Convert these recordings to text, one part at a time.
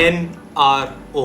NRO۔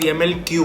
PMLQ،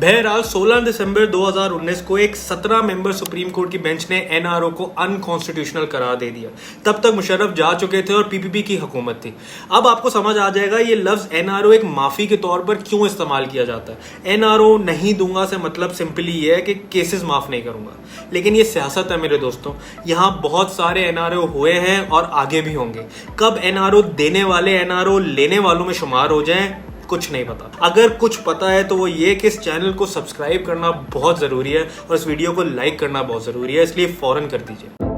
बहरहाल 16 दिसंबर 2019 को एक 17 मेंबर सुप्रीम कोर्ट की बेंच ने एनआरओ को अनकॉन्स्टिट्यूशनल करार दे दिया। तब तक मुशर्रफ जा चुके थे और पीपीपी की हुकूमत थी। अब आपको समझ आ जाएगा ये लफ्ज एनआरओ एक माफी के तौर पर क्यों इस्तेमाल किया जाता है। एनआरओ नहीं दूंगा से मतलब सिंपली ये है कि केसेस माफ नहीं करूंगा, लेकिन ये सियासत है मेरे दोस्तों। यहाँ बहुत सारे एनआरओ हुए हैं और आगे भी होंगे। कब एनआरओ देने वाले एनआरओ लेने वालों में शुमार हो जाएं, कुछ नहीं पता। अगर कुछ पता है तो वो ये कि इस चैनल को सब्सक्राइब करना बहुत जरूरी है और इस वीडियो को लाइक करना बहुत जरूरी है, इसलिए फौरन कर दीजिए।